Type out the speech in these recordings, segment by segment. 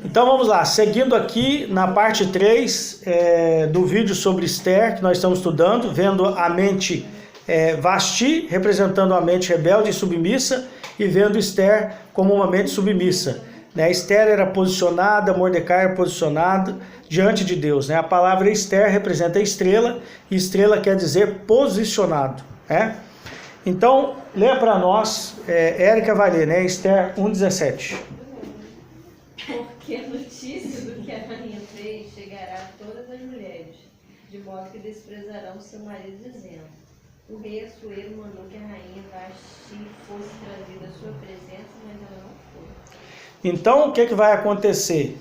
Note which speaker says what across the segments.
Speaker 1: Então vamos lá, seguindo aqui na parte 3 do vídeo sobre Esther, que nós estamos estudando, vendo a mente Vasti, representando a mente rebelde e submissa, e vendo Esther como uma mente submissa. Esther era posicionada, Mordecai era posicionado diante de Deus. A palavra Esther representa a estrela, e estrela quer dizer posicionado. Então, leia para nós, Érica vai ler, Esther 1,17.
Speaker 2: Porque a notícia do que a rainha fez chegará a todas as mulheres, de modo que desprezarão seu marido, dizendo: o rei Assuero mandou que a rainha Vasti fosse trazida à sua presença, mas ela não foi.
Speaker 1: Então, o que vai acontecer?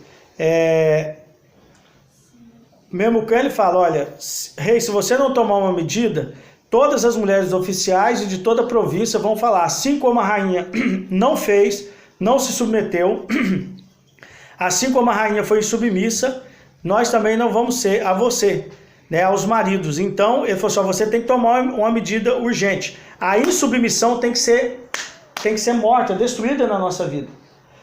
Speaker 1: Memucan, ele fala, olha, rei, se você não tomar uma medida, todas as mulheres oficiais e de toda a província vão falar, assim como a rainha não fez, não se submeteu, assim como a rainha foi submissa, nós também não vamos ser a você, aos maridos. Então, ele falou assim, você tem que tomar uma medida urgente. A insubmissão tem que ser morta, destruída na nossa vida.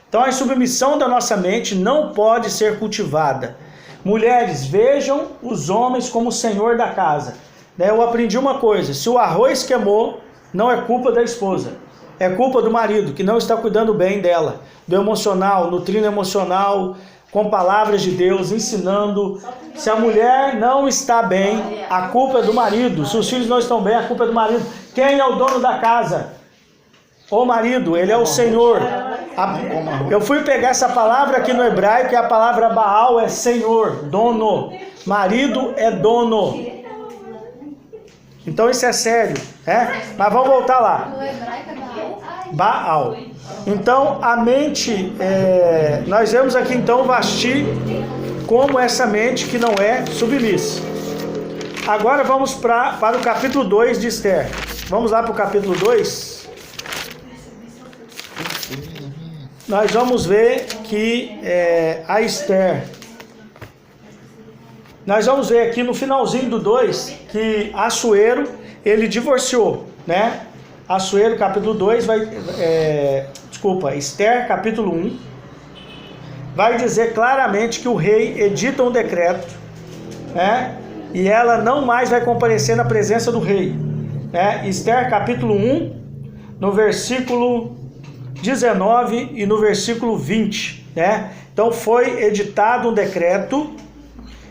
Speaker 1: Então, a insubmissão da nossa mente não pode ser cultivada. Mulheres, vejam os homens como o senhor da casa. Eu aprendi uma coisa, se o arroz queimou, não é culpa da esposa. É culpa do marido, que não está cuidando bem dela, do emocional, nutrindo emocional, com palavras de Deus, ensinando. Se a mulher não está bem, a culpa é do marido. Se os filhos não estão bem, a culpa é do marido. Quem é o dono da casa? O marido, ele é o Senhor. Eu fui pegar essa palavra aqui no hebraico, que a palavra Baal é Senhor, dono. Marido é dono. Então isso é sério, Mas vamos voltar lá.
Speaker 3: No hebraico é
Speaker 1: Baal. Então a mente, nós vemos aqui então Vasti como essa mente que não é submissa. Agora vamos para o capítulo 2 de Esther. Vamos lá para o capítulo 2. Nós vamos ver que a Esther... Nós vamos ver aqui no finalzinho do 2 que Assuero, ele divorciou, Assuero, capítulo 2, Esther, capítulo 1, vai dizer claramente que o rei edita um decreto, e ela não mais vai comparecer na presença do rei. Esther, capítulo 1, no versículo 19 e no versículo 20, Então foi editado um decreto,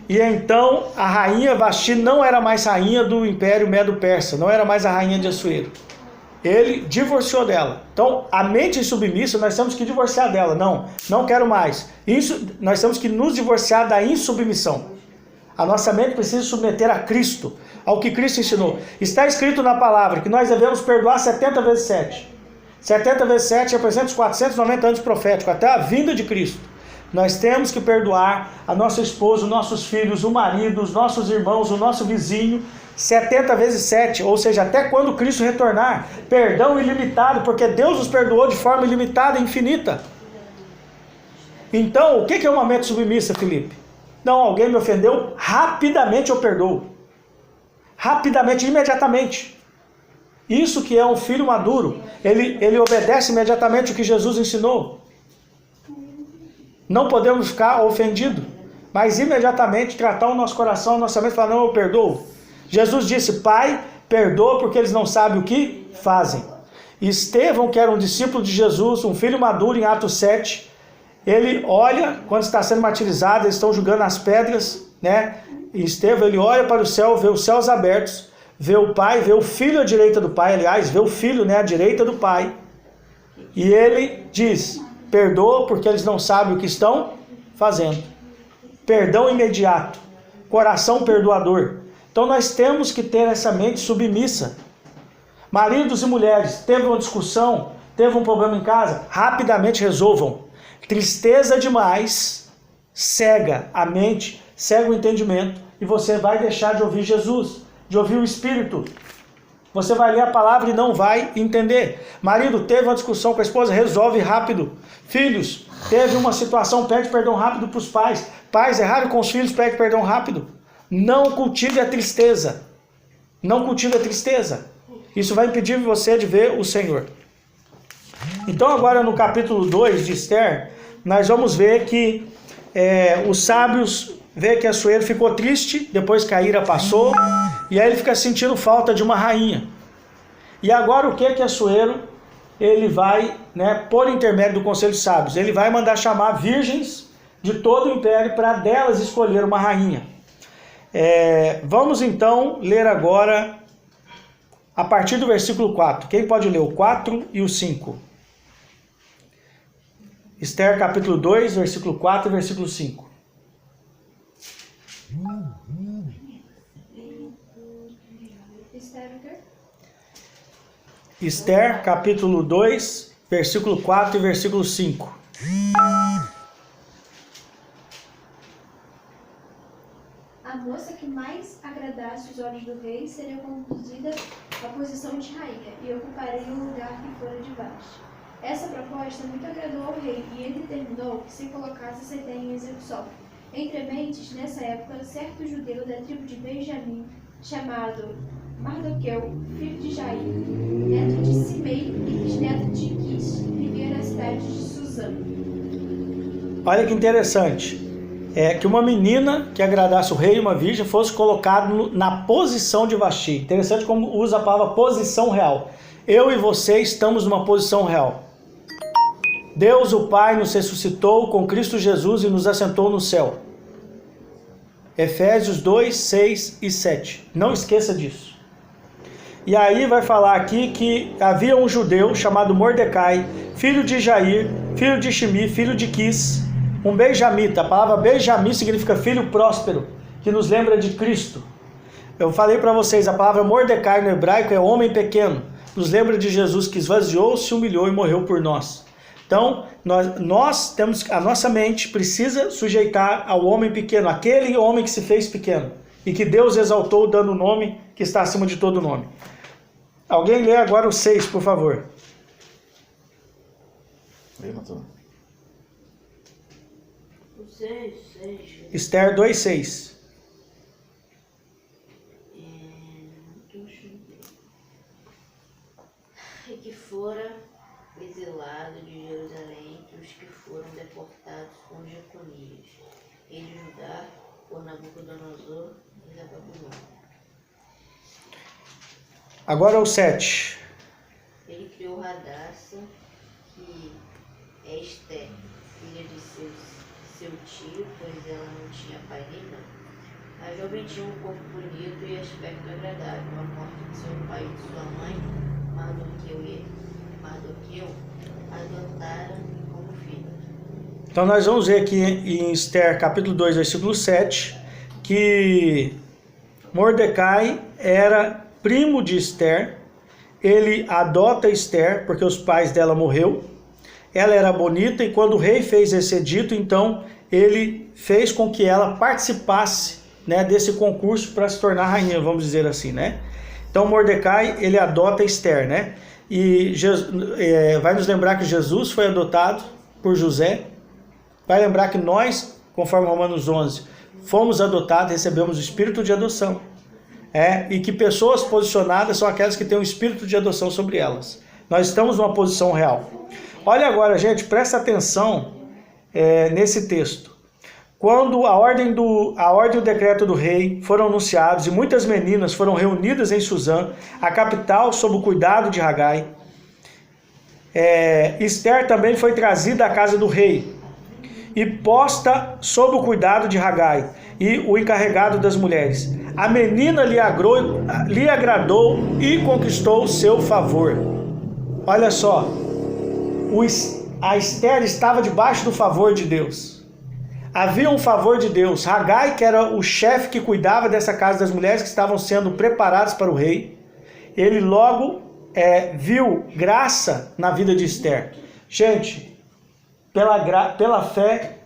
Speaker 1: e então a rainha Vasti não era mais rainha do Império Medo-Persa, não era mais a rainha de Assuero. Ele divorciou dela. Então a mente submissa, nós temos que divorciar dela. Não quero mais. Nós temos que nos divorciar da insubmissão. A nossa mente precisa submeter a Cristo, ao que Cristo ensinou. Está escrito na palavra que nós devemos perdoar 70 vezes 7. 70 vezes 7 representa os 490 anos proféticos, até a vinda de Cristo. Nós temos que perdoar a nossa esposa, os nossos filhos, o marido, os nossos irmãos, o nosso vizinho, 70 vezes 7, ou seja, até quando Cristo retornar. Perdão ilimitado, porque Deus nos perdoou de forma ilimitada e infinita. Então, o que é uma mente submissa, Felipe? Não, alguém me ofendeu, rapidamente eu perdoo. Rapidamente, imediatamente. Isso que é um filho maduro, ele obedece imediatamente o que Jesus ensinou. Não podemos ficar ofendidos, mas imediatamente tratar o nosso coração, a nossa mente e falar, não, eu perdoo. Jesus disse, Pai, perdoa porque eles não sabem o que fazem. Estevão, que era um discípulo de Jesus, um filho maduro em Atos 7, ele olha, quando está sendo martirizado, eles estão jogando as pedras, E Estevão, ele olha para o céu, vê os céus abertos, vê o Pai, vê o Filho à direita do Pai, aliás, vê o Filho à direita do Pai. E ele diz, perdoa porque eles não sabem o que estão fazendo. Perdão imediato, coração perdoador. Então nós temos que ter essa mente submissa. Maridos e mulheres, teve uma discussão, teve um problema em casa, rapidamente resolvam. Tristeza demais cega a mente, cega o entendimento, e você vai deixar de ouvir Jesus, de ouvir o Espírito. Você vai ler a palavra e não vai entender. Marido, teve uma discussão com a esposa, resolve rápido. Filhos, teve uma situação, pede perdão rápido para os pais. Pais, erraram com os filhos, pede perdão rápido. Não cultive a tristeza. Não cultive a tristeza. Isso vai impedir você de ver o Senhor. Então agora no capítulo 2 de Esther, nós vamos ver que os sábios vê que Assuero ficou triste depois que a ira passou, e aí ele fica sentindo falta de uma rainha. E agora o que Assuero ele vai, por intermédio do Conselho de Sábios, ele vai mandar chamar virgens de todo o império para delas escolher uma rainha. Vamos então ler agora a partir do versículo 4. Quem pode ler o 4 e o 5? Esther capítulo 2, versículo 4 e versículo 5. Esther capítulo 2, versículo 4 e versículo 5.
Speaker 3: A moça que mais agradasse os olhos do rei seria conduzida à posição de rainha, e ocuparia o lugar que fora de Vasti. Essa proposta muito agradou ao rei, e ele determinou que se colocasse essa ideia em execução. Entre mentes, nessa época, certo judeu da tribo de Benjamim, chamado Mardoqueu, filho de Jair, neto de Simei e bisneto de Quis, vivia na cidade de Suzã.
Speaker 1: Olha que interessante. Que uma menina que agradasse o rei, uma virgem, fosse colocada na posição de Vasti. Interessante como usa a palavra posição real. Eu e você estamos numa posição real. Deus, o Pai, nos ressuscitou com Cristo Jesus e nos assentou no céu. Efésios 2, 6 e 7. Não esqueça disso. E aí vai falar aqui que havia um judeu chamado Mordecai, filho de Jair, filho de Shimi, filho de Quis, um benjamita. A palavra Benjamim significa filho próspero, que nos lembra de Cristo. Eu falei para vocês, a palavra Mordecai no hebraico é homem pequeno. Nos lembra de Jesus que esvaziou, se humilhou e morreu por nós. Então, nós temos, a nossa mente precisa sujeitar ao homem pequeno, aquele homem que se fez pequeno e que Deus exaltou dando o nome que está acima de todo nome. Alguém lê agora o 6, por favor.
Speaker 4: Lê, Matheus.
Speaker 2: O 6.
Speaker 1: Esther 2, 6.
Speaker 5: E que fora exilado de Jerusalém os que foram deportados com Jeconias, e de Judá por Nabucodonosor e da Babilônia.
Speaker 1: Agora o 7.
Speaker 5: Ele criou Radassa, que é Esther, filha de seu tio, pois ela não tinha pai nem mãe. A jovem tinha um corpo bonito e aspecto agradável. A morte de seu pai e de sua mãe, Mardoqueu adotaram como filha.
Speaker 1: Então nós vamos ver aqui em Esther capítulo 2, versículo 7, que Mordecai era primo de Esther. Ele adota Esther porque os pais dela morreram. Ela era bonita e quando o rei fez esse edito, então ele fez com que ela participasse, desse concurso para se tornar rainha, vamos dizer assim, Então Mordecai, ele adota Esther, E vai nos lembrar que Jesus foi adotado por José. Vai lembrar que nós, conforme Romanos 11, fomos adotados, recebemos o espírito de adoção. E que pessoas posicionadas são aquelas que têm o espírito de adoção sobre elas. Nós estamos numa posição real. Olha agora, gente, presta atenção nesse texto. Quando a ordem e o decreto do rei foram anunciados e muitas meninas foram reunidas em Suzã, a capital, sob o cuidado de Hagai, Esther também foi trazida à casa do rei e posta sob o cuidado de Hagai e o encarregado das mulheres. A menina lhe agradou e conquistou o seu favor. Olha só, a Esther estava debaixo do favor de Deus. Havia um favor de Deus. Hagai, que era o chefe que cuidava dessa casa das mulheres que estavam sendo preparadas para o rei, ele logo viu graça na vida de Esther. Gente, pela fé,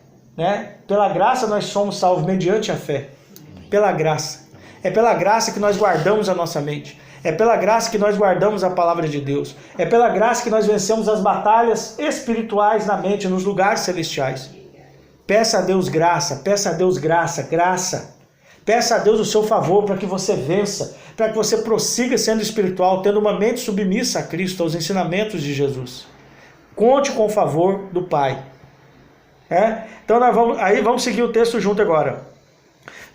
Speaker 1: pela graça nós somos salvos mediante a fé. Pela graça. É pela graça que nós guardamos a nossa mente. É pela graça que nós guardamos a palavra de Deus. É pela graça que nós vencemos as batalhas espirituais na mente, nos lugares celestiais. Peça a Deus graça, peça a Deus graça. Peça a Deus o seu favor para que você vença, para que você prossiga sendo espiritual, tendo uma mente submissa a Cristo, aos ensinamentos de Jesus. Conte com o favor do Pai. Então vamos seguir o texto junto agora.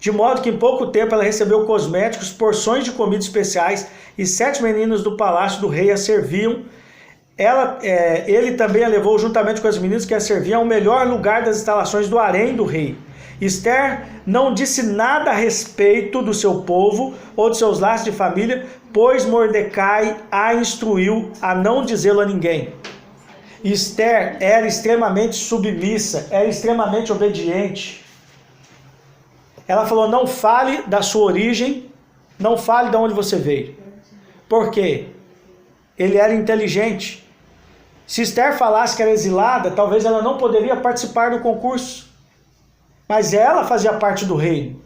Speaker 1: De modo que em pouco tempo ela recebeu cosméticos, porções de comida especiais, e 7 meninas do palácio do rei a serviam. Ele também a levou juntamente com as meninas que a serviam ao melhor lugar das instalações do harém do rei. Esther não disse nada a respeito do seu povo ou de seus laços de família, pois Mordecai a instruiu a não dizê-lo a ninguém. Esther era extremamente submissa, era extremamente obediente. Ela falou: não fale da sua origem, não fale de onde você veio. Por quê? Ele era inteligente. Se Esther falasse que era exilada, talvez ela não poderia participar do concurso. Mas ela fazia parte do reino,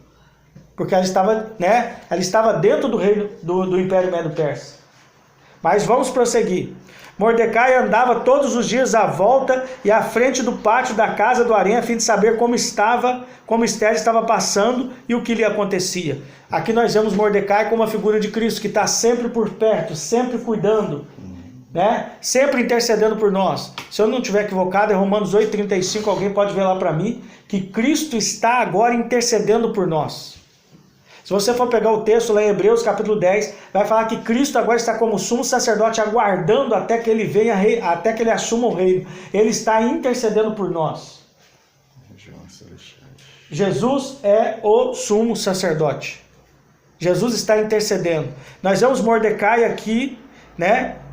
Speaker 1: porque ela estava dentro do reino do Império Medo-Persa. Mas vamos prosseguir. Mordecai andava todos os dias à volta e à frente do pátio da casa do harém, a fim de saber como Esther estava passando e o que lhe acontecia. Aqui nós vemos Mordecai como uma figura de Cristo, que está sempre por perto, sempre cuidando, sempre intercedendo por nós. Se eu não estiver equivocado, é Romanos 8,35, alguém pode ver lá para mim, que Cristo está agora intercedendo por nós. Se você for pegar o texto lá em Hebreus capítulo 10, vai falar que Cristo agora está como sumo sacerdote, aguardando até que ele venha, até que ele assuma o reino. Ele está intercedendo por nós. Jesus é o sumo sacerdote. Jesus está intercedendo. Nós vemos Mordecai aqui,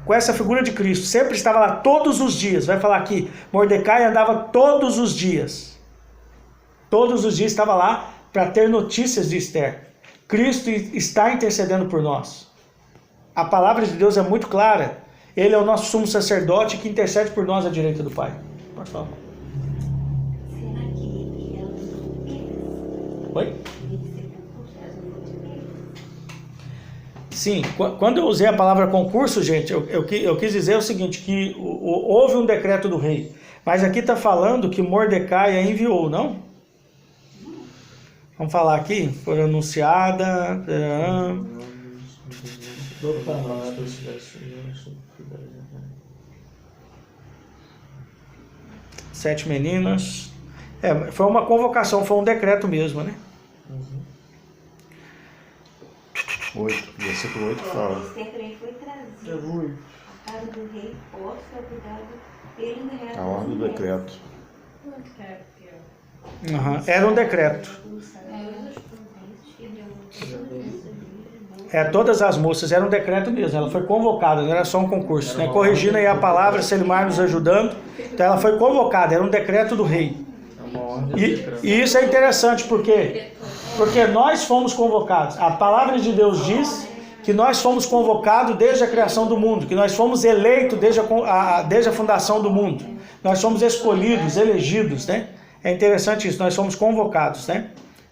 Speaker 1: com essa figura de Cristo. Sempre estava lá todos os dias. Vai falar aqui, Mordecai andava todos os dias. Todos os dias estava lá para ter notícias de Esther. Cristo está intercedendo por nós. A palavra de Deus é muito clara. Ele é o nosso sumo sacerdote que intercede por nós à direita do Pai. Pode falar.
Speaker 5: Será que ela não fez?
Speaker 1: Oi? Sim, quando eu usei a palavra concurso, gente, eu quis dizer o seguinte, que houve um decreto do rei. Mas aqui está falando que Mordecai a enviou, não? Vamos falar aqui, foi anunciada. 7 meninas. Foi uma convocação, foi um decreto mesmo, né?
Speaker 4: 8, versículo 8 fala.
Speaker 5: Esther também foi trazida à casa do rei, posta ao cuidado dele no real.
Speaker 4: A ordem do decreto.
Speaker 1: Era um decreto. Todas as moças, era um decreto mesmo, ela foi convocada, não era só um concurso, corrigindo aí a palavra, Selimar nos ajudando, então ela foi convocada, era um decreto do rei. E isso é interessante, porque nós fomos convocados, a palavra de Deus diz que nós fomos convocados desde a criação do mundo, que nós fomos eleitos desde a fundação do mundo, nós fomos escolhidos, elegidos, É interessante isso, nós fomos convocados,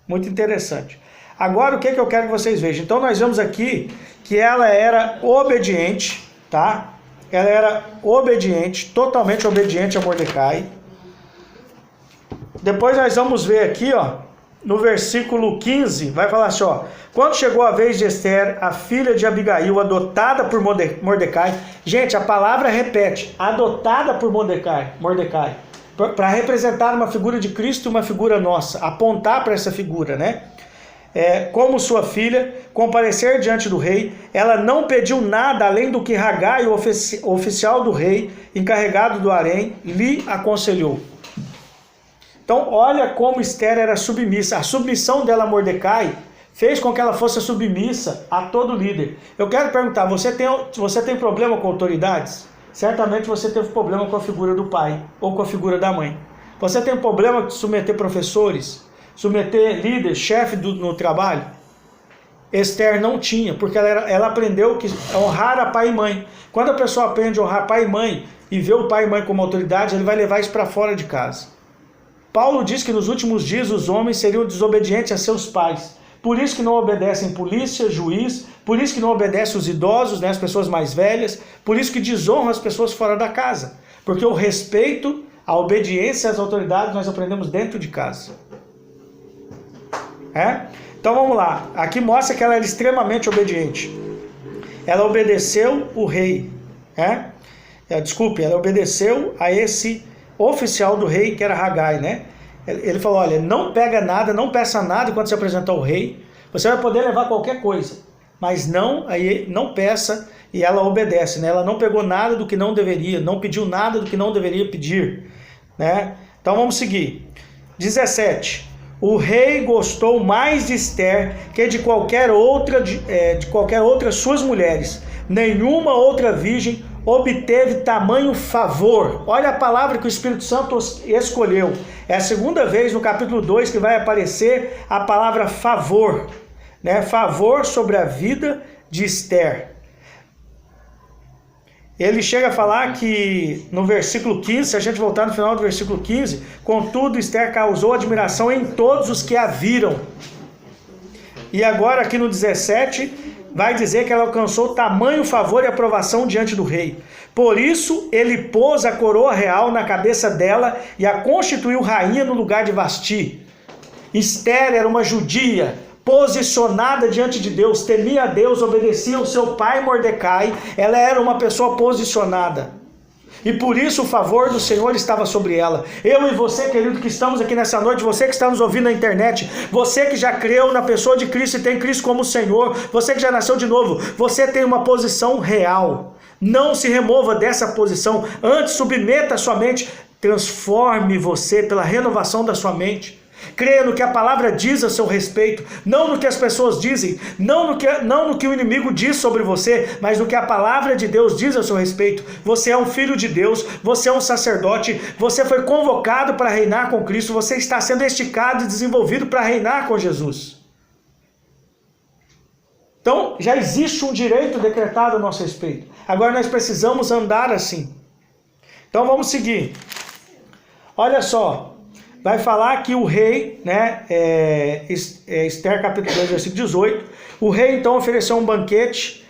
Speaker 1: Muito interessante. Agora, o que eu quero que vocês vejam? Então, nós vemos aqui que ela era obediente, tá? Ela era obediente, totalmente obediente a Mordecai. Depois nós vamos ver aqui, no versículo 15, vai falar assim, quando chegou a vez de Esther, a filha de Abigail, adotada por Mordecai. Gente, a palavra repete, adotada por Mordecai. Para representar uma figura de Cristo e uma figura nossa, apontar para essa figura, como sua filha, comparecer diante do rei. Ela não pediu nada além do que Hagai, o oficial do rei, encarregado do harém, lhe aconselhou. Então, olha como Esther era submissa. A submissão dela a Mordecai fez com que ela fosse submissa a todo líder. Eu quero perguntar, você tem problema com autoridades? Certamente você teve problema com a figura do pai ou com a figura da mãe. Você tem problema de submeter professores, submeter líderes, chefe no trabalho? Esther não tinha, porque ela aprendeu que honrar a pai e mãe. Quando a pessoa aprende a honrar pai e mãe e vê o pai e mãe como autoridade, ele vai levar isso para fora de casa. Paulo diz que nos últimos dias os homens seriam desobedientes a seus pais. Por isso que não obedecem polícia, juiz, por isso que não obedecem os idosos, as pessoas mais velhas, por isso que desonram as pessoas fora da casa. Porque o respeito, a obediência às autoridades nós aprendemos dentro de casa. Então vamos lá, aqui mostra que ela era extremamente obediente. Ela obedeceu o rei, ela obedeceu a esse oficial do rei, que era Hagai, né? Ele falou, olha, não pega nada, não peça nada quando se apresentar ao rei. Você vai poder levar qualquer coisa, mas não peça, e ela obedece, né? Ela não pegou nada do que não deveria, não pediu nada do que não deveria pedir, né? Então vamos seguir. 17. O rei gostou mais de Ester que de qualquer outra suas mulheres. Nenhuma outra virgem obteve tamanho favor. Olha a palavra que o Espírito Santo escolheu. É a segunda vez no capítulo 2 que vai aparecer a palavra favor, né? Favor sobre a vida de Ester. Ele chega a falar que no versículo 15, se a gente voltar no final do versículo 15, contudo Ester causou admiração em todos os que a viram. E agora aqui no 17, vai dizer que ela alcançou tamanho favor e aprovação diante do rei. Por isso ele pôs a coroa real na cabeça dela e a constituiu rainha no lugar de Vasti. Ester era uma judia, posicionada diante de Deus, temia a Deus, obedecia ao seu pai Mordecai. Ela era uma pessoa posicionada. E por isso o favor do Senhor estava sobre ela. Eu e você, querido, que estamos aqui nessa noite, você que está nos ouvindo na internet, você que já creu na pessoa de Cristo e tem Cristo como Senhor, você que já nasceu de novo, você tem uma posição real. Não se remova dessa posição, antes submeta a sua mente, transforme você pela renovação da sua mente. Creia no que a palavra diz a seu respeito, não no que as pessoas dizem, não no que o inimigo diz sobre você, mas no que a palavra de Deus diz a seu respeito. Você é um filho de Deus, você é um sacerdote, você foi convocado para reinar com Cristo, você está sendo esticado e desenvolvido para reinar com Jesus. Então, já existe um direito decretado a nosso respeito. Agora nós precisamos andar assim. Então vamos seguir. Olha só. Vai falar que o rei, né, Ester capítulo 2, versículo 18, o rei então ofereceu um banquete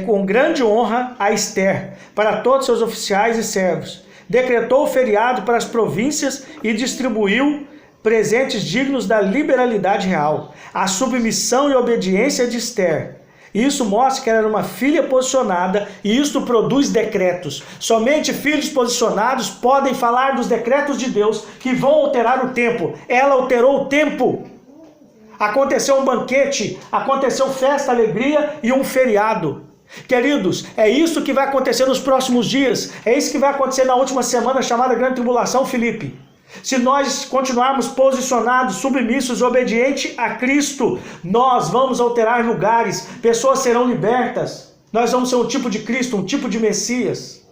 Speaker 1: com grande honra a Ester, para todos seus oficiais e servos. Decretou o feriado para as províncias e distribuiu presentes dignos da liberalidade real, a submissão e obediência de Ester. Isso mostra que ela era uma filha posicionada e isto produz decretos. Somente filhos posicionados podem falar dos decretos de Deus que vão alterar o tempo. Ela alterou o tempo. Aconteceu um banquete, aconteceu festa, alegria e um feriado. Queridos, é isso que vai acontecer nos próximos dias. É isso que vai acontecer na última semana chamada Grande Tribulação, Filipe. Se nós continuarmos posicionados, submissos, obedientes a Cristo, nós vamos alterar lugares, pessoas serão libertas, nós vamos ser um tipo de Cristo, um tipo de Messias.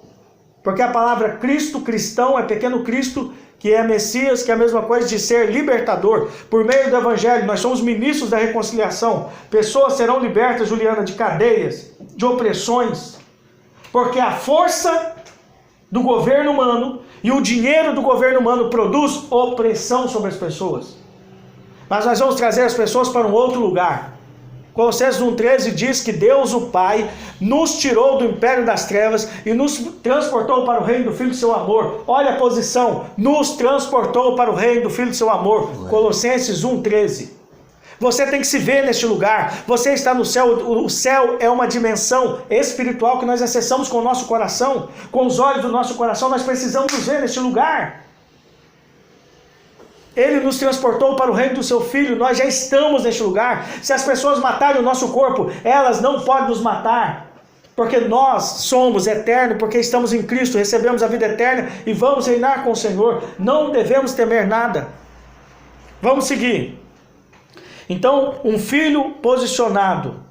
Speaker 1: Porque a palavra Cristo, cristão, é pequeno Cristo, que é Messias, que é a mesma coisa de ser libertador. Por meio do Evangelho, nós somos ministros da reconciliação. Pessoas serão libertas, Juliana, de cadeias, de opressões. Porque a força do governo humano e o dinheiro do governo humano produz opressão sobre as pessoas. Mas nós vamos trazer as pessoas para um outro lugar. Colossenses 1,13 diz que Deus, o Pai, nos tirou do império das trevas e nos transportou para o reino do Filho do seu amor. Olha a posição, nos transportou para o reino do Filho do seu amor. Colossenses 1,13. Você tem que se ver neste lugar. Você está no céu. O céu é uma dimensão espiritual que nós acessamos com o nosso coração. Com os olhos do nosso coração, nós precisamos nos ver neste lugar. Ele nos transportou para o reino do seu Filho. Nós já estamos neste lugar. Se as pessoas matarem o nosso corpo, elas não podem nos matar. Porque nós somos eternos, porque estamos em Cristo, recebemos a vida eterna e vamos reinar com o Senhor. Não devemos temer nada. Vamos seguir. Então, um filho posicionado,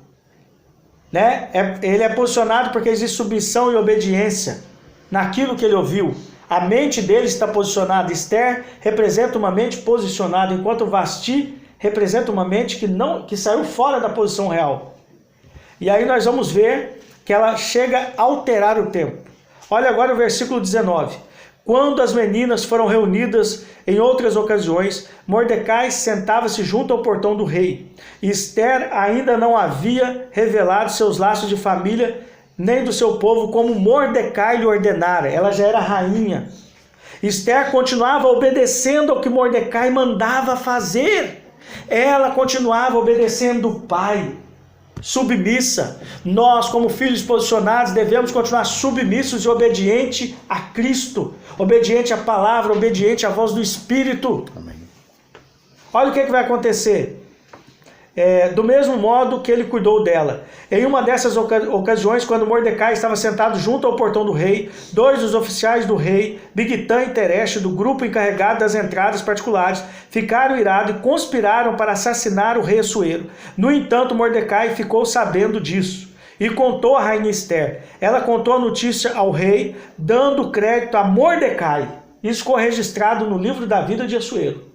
Speaker 1: né? Ele é posicionado porque existe submissão e obediência naquilo que ele ouviu. A mente dele está posicionada. Ester representa uma mente posicionada, enquanto Vasti representa uma mente que saiu fora da posição real. E aí nós vamos ver que ela chega a alterar o tempo. Olha agora o versículo 19. Quando as meninas foram reunidas em outras ocasiões, Mordecai sentava-se junto ao portão do rei. Ester ainda não havia revelado seus laços de família, nem do seu povo, como Mordecai lhe ordenara. Ela já era rainha. Ester continuava obedecendo ao que Mordecai mandava fazer. Ela continuava obedecendo o pai. submissa. Nós, como filhos posicionados, devemos continuar submissos e obedientes a Cristo, obediente à palavra, obediente à voz do Espírito.
Speaker 4: Amém.
Speaker 1: Olha o que vai acontecer. Do mesmo modo que ele cuidou dela. Em uma dessas ocasiões, quando Mordecai estava sentado junto ao portão do rei, 2 dos oficiais do rei, Bigtã e Teresh, do grupo encarregado das entradas particulares, ficaram irados e conspiraram para assassinar o rei Assuero. No entanto, Mordecai ficou sabendo disso e contou a rainha Esther. Ela contou a notícia ao rei, dando crédito a Mordecai. Isso ficou registrado no livro da vida de Assuero,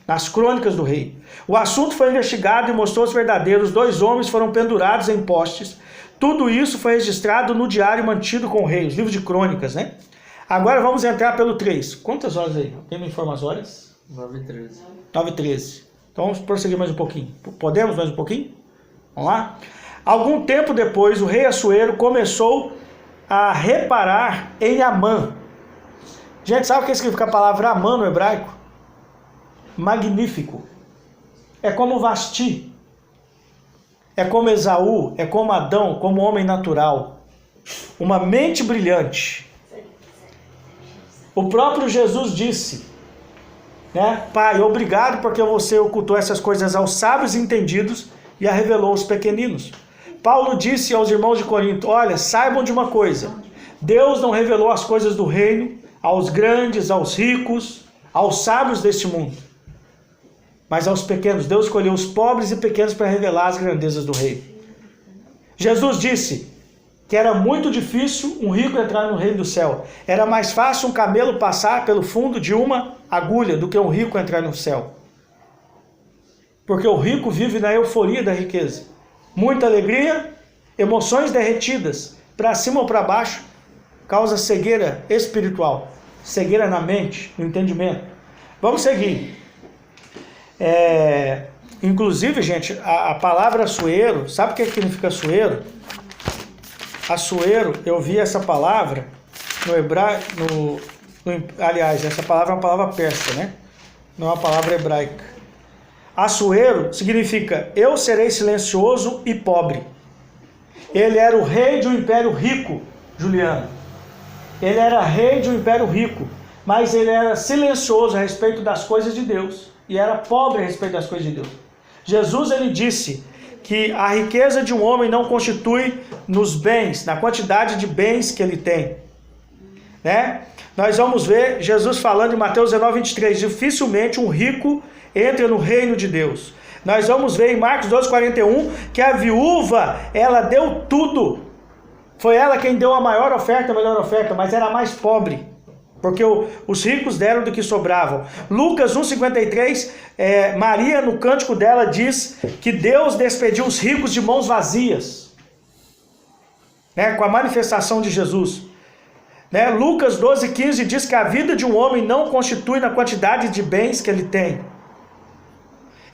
Speaker 1: nas crônicas do rei. O assunto foi investigado e mostrou-se verdadeiro. Os 2 homens foram pendurados em postes. Tudo isso foi registrado no diário mantido com o rei, os livros de crônicas, né? Agora vamos entrar pelo 3. Quantas horas aí? Quem me informa as horas?
Speaker 6: 9h13.
Speaker 1: 9h13. Então vamos prosseguir mais um pouquinho. Podemos mais um pouquinho? Vamos lá? Algum tempo depois, o rei Assuero começou a reparar em Amã. Gente, sabe o que significa a palavra Amã no hebraico? Magnífico. É como Vasti, é como Esaú, é como Adão, como homem natural, uma mente brilhante. O próprio Jesus disse, né? Pai, obrigado porque você ocultou essas coisas aos sábios e entendidos e a revelou aos pequeninos. Paulo disse aos irmãos de Corinto, olha, saibam de uma coisa, Deus não revelou as coisas do reino aos grandes, aos ricos, aos sábios deste mundo, mas aos pequenos. Deus escolheu os pobres e pequenos para revelar as grandezas do rei. Jesus disse que era muito difícil um rico entrar no reino do céu. Era mais fácil um camelo passar pelo fundo de uma agulha do que um rico entrar no céu. Porque o rico vive na euforia da riqueza. Muita alegria, emoções derretidas, para cima ou para baixo, causa cegueira espiritual, cegueira na mente, no entendimento. Vamos seguir. Inclusive, gente, a palavra Assuero, sabe o que significa Assuero? Assuero, eu vi essa palavra no hebraico, aliás, essa palavra é uma palavra persa, né? Não é uma palavra hebraica. Assuero significa eu serei silencioso e pobre. Ele era o rei de um império rico, Juliano. Ele era rei de um império rico, mas ele era silencioso a respeito das coisas de Deus e era pobre a respeito das coisas de Deus. Jesus, ele disse que a riqueza de um homem não constitui nos bens, na quantidade de bens que ele tem, né? Nós vamos ver Jesus falando em Mateus 19:23, dificilmente um rico entra no reino de Deus. Nós vamos ver em Marcos 12:41 que a viúva, ela deu tudo. Foi ela quem deu a maior oferta, a melhor oferta, mas era a mais pobre, porque os ricos deram do que sobravam. Lucas 1:53, Maria, no cântico dela, diz que Deus despediu os ricos de mãos vazias, né, com a manifestação de Jesus. Né? Lucas 12:15 diz que a vida de um homem não constitui na quantidade de bens que ele tem.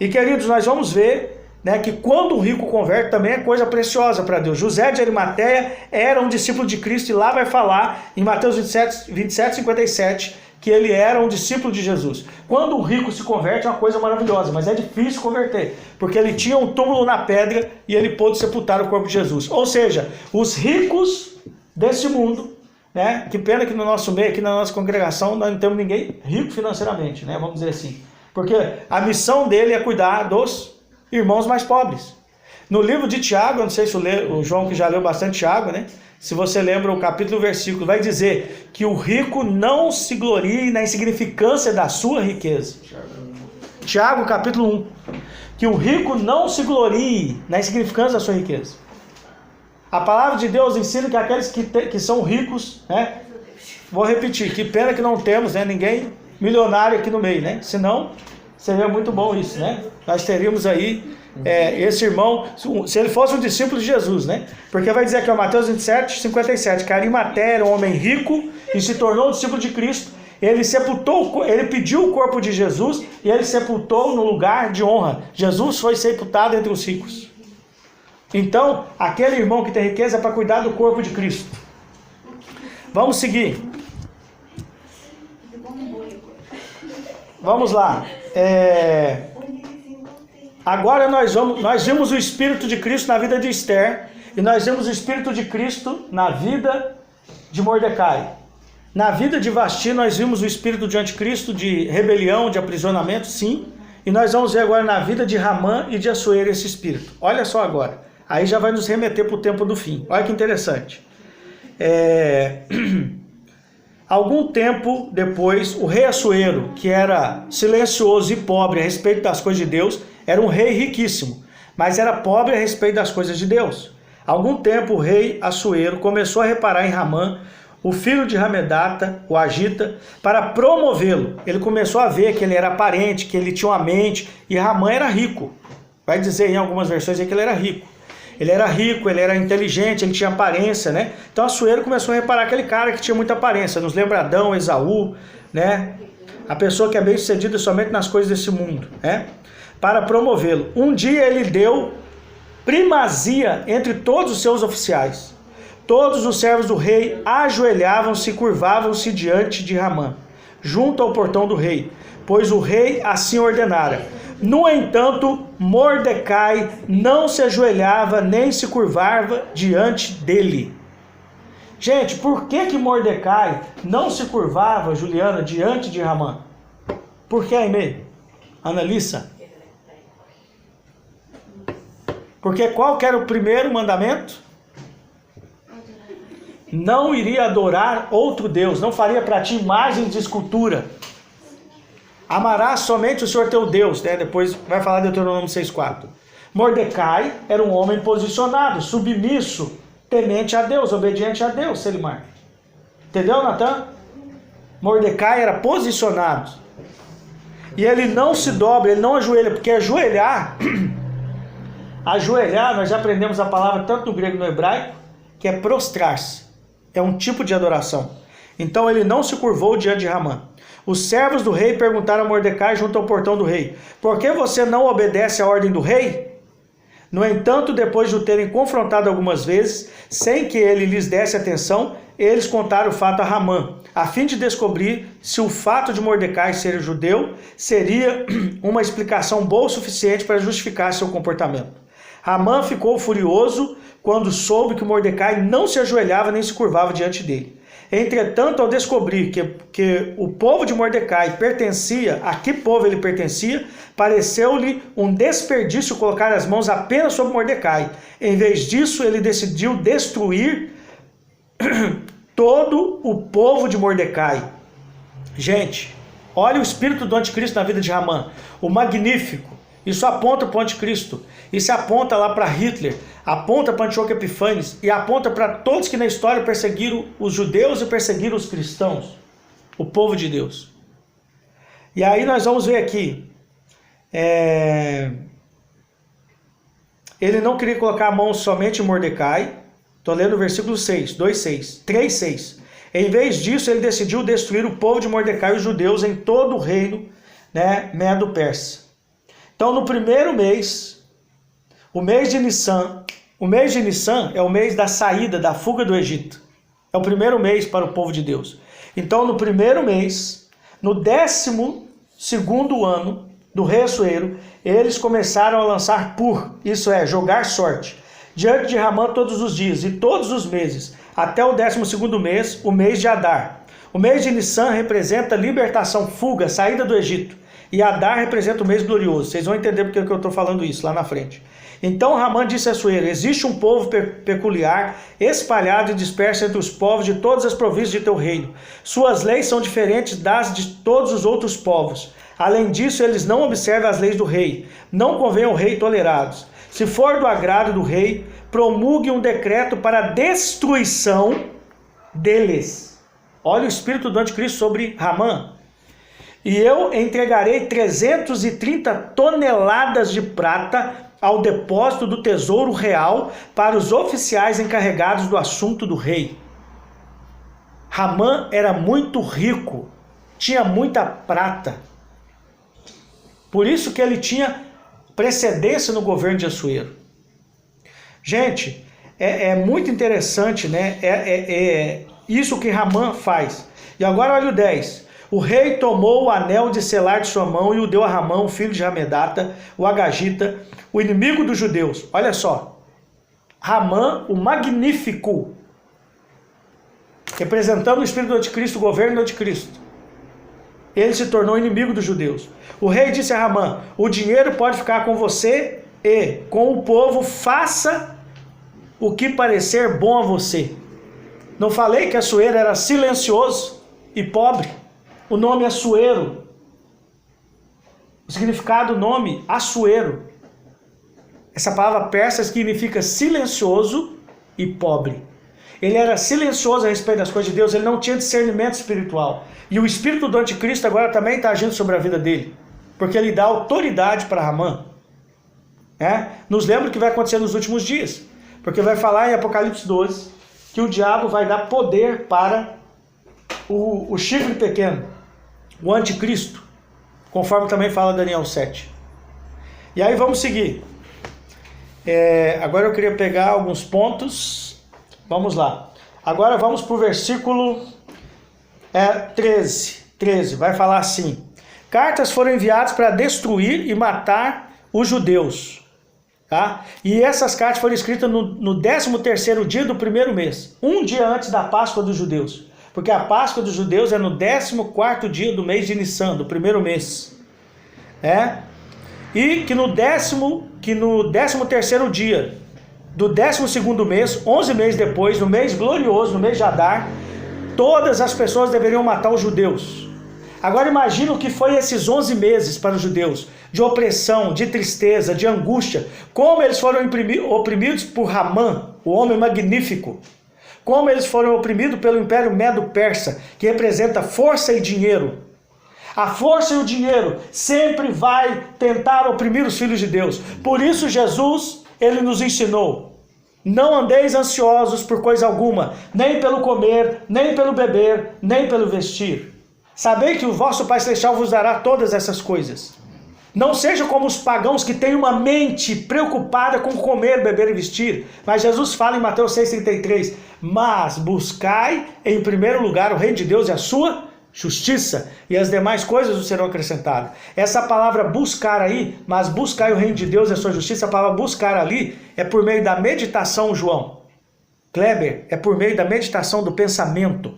Speaker 1: E, queridos, nós vamos ver, né, que quando um rico converte também é coisa preciosa para Deus. José de Arimateia era um discípulo de Cristo e lá vai falar em Mateus 27:57 que ele era um discípulo de Jesus. Quando um rico se converte é uma coisa maravilhosa, mas é difícil converter, porque ele tinha um túmulo na pedra e ele pôde sepultar o corpo de Jesus. Ou seja, os ricos desse mundo, né, que pena que no nosso meio, aqui na nossa congregação, nós não temos ninguém rico financeiramente, né, vamos dizer assim. Porque a missão dele é cuidar dos irmãos mais pobres. No livro de Tiago, eu não sei se o João que já leu bastante Tiago, né? Se você lembra o capítulo e o versículo, vai dizer que o rico não se glorie na insignificância da sua riqueza. Tiago, capítulo 1. Que o rico não se glorie na insignificância da sua riqueza. A palavra de Deus ensina que aqueles que são ricos, né? Vou repetir, que pena que não temos, né, ninguém milionário aqui no meio, né? Senão seria muito bom isso, né? Nós teríamos aí esse irmão, se ele fosse um discípulo de Jesus, né? Porque vai dizer aqui, ó, Mateus 27:57, que Arimateia era um homem rico e se tornou um discípulo de Cristo. Ele pediu o corpo de Jesus e ele sepultou no lugar de honra. Jesus foi sepultado entre os ricos. Então, aquele irmão que tem riqueza é para cuidar do corpo de Cristo. Vamos seguir. Vamos lá. Agora nós vimos o Espírito de Cristo na vida de Esther e nós vemos o Espírito de Cristo na vida de Mordecai. Na vida de Vasti nós vimos o Espírito de Anticristo, de rebelião, de aprisionamento, sim. E nós vamos ver agora na vida de Ramã e de Assuero esse Espírito. Olha só agora. Aí já vai nos remeter para o tempo do fim. Olha que interessante. Algum tempo depois, o rei Assuero, que era silencioso e pobre a respeito das coisas de Deus, era um rei riquíssimo, mas era pobre a respeito das coisas de Deus. Algum tempo o rei Assuero começou a reparar em Ramã, o filho de Hamedata, o Agita, para promovê-lo. Ele começou a ver que ele era aparente, que ele tinha uma mente, e Ramã era rico. Vai dizer em algumas versões aí que ele era rico. Ele era rico, ele era inteligente, ele tinha aparência, né? Então Assuero começou a reparar aquele cara que tinha muita aparência. Nos lembra Adão, Esaú, né? A pessoa que é bem sucedida somente nas coisas desse mundo, né? Para promovê-lo. Um dia ele deu primazia entre todos os seus oficiais. Todos os servos do rei ajoelhavam-se e curvavam-se diante de Ramã, junto ao portão do rei, pois o rei assim ordenara. No entanto, Mordecai não se ajoelhava nem se curvava diante dele. Gente, por que Mordecai não se curvava, Juliana, diante de Ramã? Por que, Aimee? Analisa. Porque qual que era o primeiro mandamento? Não iria adorar outro Deus, não faria para ti imagens de escultura. Amarás somente o Senhor teu Deus, né? Depois vai falar de Deuteronômio 6,4. Mordecai era um homem posicionado, submisso, temente a Deus, obediente a Deus, Selimar. Entendeu, Natan? Mordecai era posicionado. E ele não se dobra, ele não ajoelha, porque ajoelhar, nós já aprendemos a palavra tanto no grego e no hebraico, que é prostrar-se. É um tipo de adoração. Então ele não se curvou diante de Ramã. Os servos do rei perguntaram a Mordecai junto ao portão do rei: por que você não obedece à ordem do rei? No entanto, depois de o terem confrontado algumas vezes, sem que ele lhes desse atenção, eles contaram o fato a Ramã, a fim de descobrir se o fato de Mordecai ser judeu seria uma explicação boa o suficiente para justificar seu comportamento. Ramã ficou furioso quando soube que Mordecai não se ajoelhava nem se curvava diante dele. Entretanto, ao descobrir que o povo de Mordecai pertencia, a que povo ele pertencia, pareceu-lhe um desperdício colocar as mãos apenas sobre Mordecai. Em vez disso, ele decidiu destruir todo o povo de Mordecai. Gente, olha o espírito do anticristo na vida de Ramã, o magnífico. Isso aponta para o anticristo, isso aponta lá para Hitler, aponta para Antíoco Epifânes e aponta para todos que na história perseguiram os judeus e perseguiram os cristãos, o povo de Deus. E aí nós vamos ver aqui, ele não queria colocar a mão somente em Mordecai, estou lendo o versículo 6, 2,6, 3,6. Em vez disso, ele decidiu destruir o povo de Mordecai e os judeus em todo o reino, né, Medo-Persa. Então, no primeiro mês, o mês de Nissan é o mês da saída, da fuga do Egito. É o primeiro mês para o povo de Deus. Então, no primeiro mês, no 12º ano do rei Assuero, eles começaram a lançar isso é, jogar sorte, diante de Ramã todos os dias e todos os meses, até o 12º mês, o mês de Adar. O mês de Nissan representa libertação, fuga, saída do Egito. E Adar representa o mês glorioso. Vocês vão entender porque eu estou falando isso lá na frente. Então Ramã disse a Assuero: existe um povo peculiar, espalhado e disperso entre os povos de todas as províncias de teu reino. Suas leis são diferentes das de todos os outros povos. Além disso, eles não observam as leis do rei. Não convém ao rei tolerados. Se for do agrado do rei, promulgue um decreto para a destruição deles. Olha o espírito do anticristo sobre Ramã. E eu entregarei 330 toneladas de prata ao depósito do tesouro real para os oficiais encarregados do assunto do rei. Ramã era muito rico, tinha muita prata. Por isso que ele tinha precedência no governo de Assuero. Gente, é muito interessante, né? Isso que Ramã faz. E agora olha o 10. O rei tomou o anel de selar de sua mão e o deu a Ramão, filho de Hamedata, o Agagita, o inimigo dos judeus. Olha só, Ramã, o magnífico, representando o espírito do anticristo, o governo do anticristo. Ele se tornou inimigo dos judeus. O rei disse a Ramã: o dinheiro pode ficar com você e com o povo, faça o que parecer bom a você. Não falei que Assuero era silencioso e pobre? O nome Assuero, o significado do nome Assuero, essa palavra persa significa silencioso e pobre. Ele era silencioso a respeito das coisas de Deus, ele não tinha discernimento espiritual. E o espírito do anticristo agora também está agindo sobre a vida dele, porque ele dá autoridade para Ramã. Nos lembra o que vai acontecer nos últimos dias, porque vai falar em Apocalipse 12 que o diabo vai dar poder para o chifre pequeno, o anticristo, conforme também fala Daniel 7. E aí vamos seguir. Agora eu queria pegar alguns pontos. Vamos lá. Agora vamos para o versículo 13. Vai falar assim: cartas foram enviadas para destruir e matar os judeus. Tá? E essas cartas foram escritas no 13º dia do primeiro mês, um dia antes da Páscoa dos judeus. Porque a Páscoa dos judeus é no 14º dia do mês de Nissan, do primeiro mês. E que no 13º dia do 12º mês, 11 meses depois, no mês glorioso, no mês de Adar, todas as pessoas deveriam matar os judeus. Agora imagina o que foi esses 11 meses para os judeus, de opressão, de tristeza, de angústia, como eles foram oprimidos por Ramã, o homem magnífico, como eles foram oprimidos pelo Império Medo-Persa, que representa força e dinheiro. A força e o dinheiro sempre vai tentar oprimir os filhos de Deus. Por isso Jesus, ele nos ensinou: não andeis ansiosos por coisa alguma, nem pelo comer, nem pelo beber, nem pelo vestir. Sabei que o vosso Pai Celestial vos dará todas essas coisas. Não seja como os pagãos que têm uma mente preocupada com comer, beber e vestir. Mas Jesus fala em Mateus 6,33, mas buscai em primeiro lugar o reino de Deus e a sua justiça, e as demais coisas vos serão acrescentadas. Essa palavra buscar aí, mas buscai o reino de Deus e a sua justiça, a palavra buscar ali é por meio da meditação, João Kleber, é por meio da meditação do pensamento.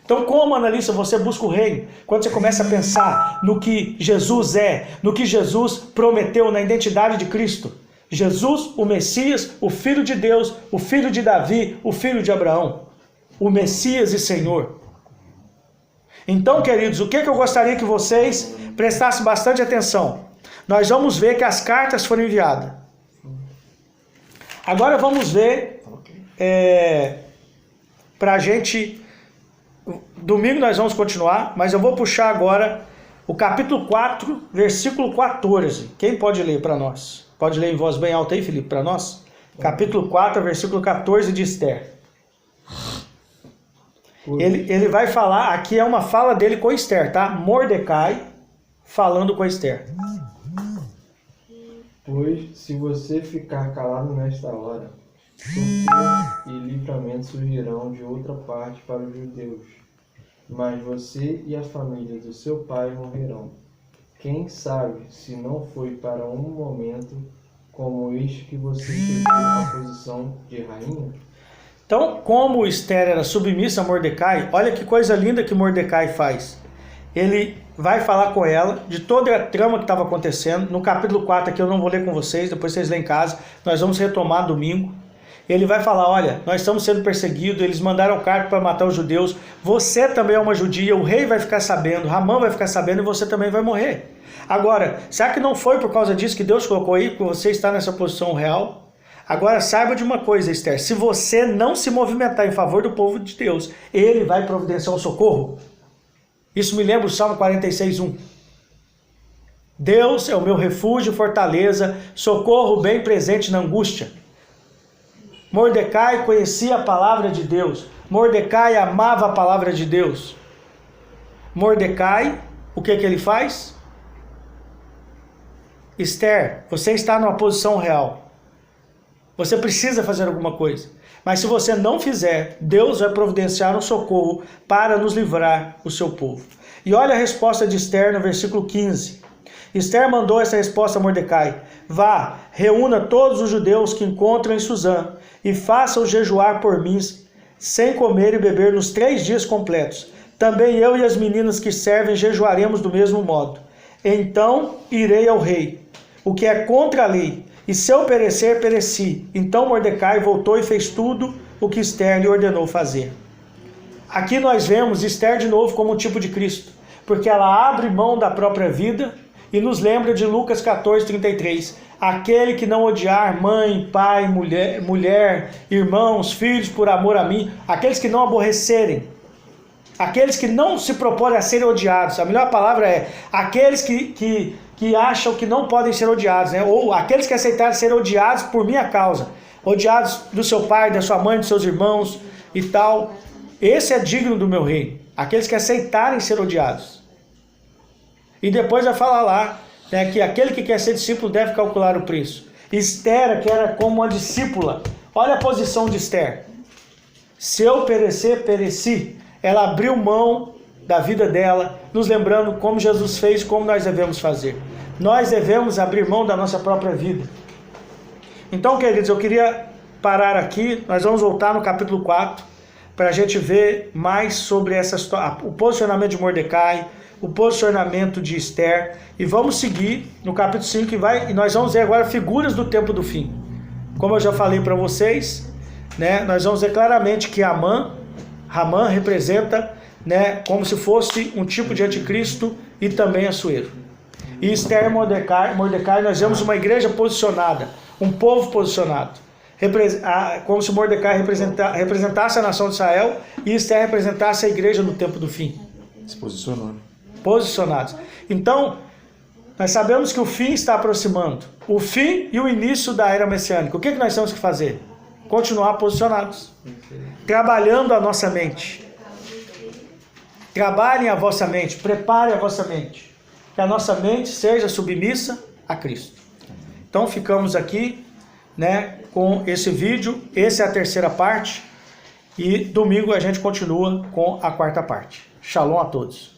Speaker 1: Então, como analista, você busca o reino quando você começa a pensar no que Jesus é, no que Jesus prometeu, na identidade de Cristo. Jesus, o Messias, o Filho de Deus, o Filho de Davi, o Filho de Abraão, o Messias e Senhor. Então, queridos, o que eu gostaria que vocês prestassem bastante atenção? Nós vamos ver que as cartas foram enviadas. Agora vamos ver, para a gente... Domingo nós vamos continuar, mas eu vou puxar agora o capítulo 4, versículo 14. Quem pode ler para nós? Pode ler em voz bem alta aí, Felipe, para nós? Capítulo 4, versículo 14 de Esther. Ele vai falar, aqui é uma fala dele com Esther, tá? Mordecai falando com Esther.
Speaker 6: Pois, se você ficar calado nesta hora, socorro e livramento surgirão de outra parte para os judeus, mas você e a família do seu pai morrerão. Quem sabe se não foi para um momento como este que você pegou a posição de rainha?
Speaker 1: Então, como Esther era submissa a Mordecai, olha que coisa linda que Mordecai faz. Ele vai falar com ela de toda a trama que estava acontecendo. No capítulo 4 aqui eu não vou ler com vocês, depois vocês lêem em casa, nós vamos retomar domingo. Ele vai falar: olha, nós estamos sendo perseguidos, eles mandaram carta para matar os judeus, você também é uma judia, o rei vai ficar sabendo, Ramã vai ficar sabendo e você também vai morrer. Agora, será que não foi por causa disso que Deus colocou aí, que você está nessa posição real? Agora saiba de uma coisa, Esther, se você não se movimentar em favor do povo de Deus, ele vai providenciar o socorro. Isso me lembra o Salmo 46:1. Deus é o meu refúgio e fortaleza, socorro bem presente na angústia. Mordecai conhecia a palavra de Deus. Mordecai amava a palavra de Deus. Mordecai, o que ele faz? Esther, você está numa posição real. Você precisa fazer alguma coisa. Mas se você não fizer, Deus vai providenciar um socorro para nos livrar o seu povo. E olha a resposta de Esther no versículo 15. Esther mandou essa resposta a Mordecai: vá, reúna todos os judeus que encontram em Suzã e faça-os jejuar por mim, sem comer e beber nos 3 dias completos. Também eu e as meninas que servem jejuaremos do mesmo modo. Então irei ao rei, o que é contra a lei, e se eu perecer, pereci. Então Mordecai voltou e fez tudo o que Esther lhe ordenou fazer. Aqui nós vemos Esther de novo como um tipo de Cristo, porque ela abre mão da própria vida e nos lembra de Lucas 14:33. Aquele que não odiar mãe, pai, mulher, irmãos, filhos por amor a mim, aqueles que não aborrecerem, aqueles que não se propõem a serem odiados, a melhor palavra é aqueles que acham que não podem ser odiados, né? Ou aqueles que aceitaram ser odiados por minha causa, odiados do seu pai, da sua mãe, dos seus irmãos e tal. Esse é digno do meu reino, aqueles que aceitarem ser odiados. E depois vai falar lá, né, que aquele que quer ser discípulo deve calcular o preço. Esther, que era como uma discípula, olha a posição de Esther. Se eu perecer, pereci. Ela abriu mão da vida dela, nos lembrando como Jesus fez, como nós devemos fazer. Nós devemos abrir mão da nossa própria vida. Então, queridos, eu queria parar aqui. Nós vamos voltar no capítulo 4 para a gente ver mais sobre essa história, o posicionamento de Mordecai, o posicionamento de Esther, e vamos seguir no capítulo 5 e nós vamos ver agora figuras do tempo do fim. Como eu já falei para vocês, né, nós vamos ver claramente que Ramã representa, né, como se fosse um tipo de anticristo e também Assuero. E Esther e Mordecai, nós vemos uma igreja posicionada, um povo posicionado, como se Mordecai representasse a nação de Israel e Esther representasse a igreja no tempo do fim.
Speaker 4: Se posicionou, né?
Speaker 1: Posicionados. Então, nós sabemos que o fim está aproximando. O fim e o início da era messiânica. O que nós temos que fazer? Continuar posicionados. Trabalhando a nossa mente. Trabalhem a vossa mente. Preparem a vossa mente. Que a nossa mente seja submissa a Cristo. Então, ficamos aqui, né, com esse vídeo. Essa é a terceira parte. E domingo a gente continua com a quarta parte. Shalom a todos.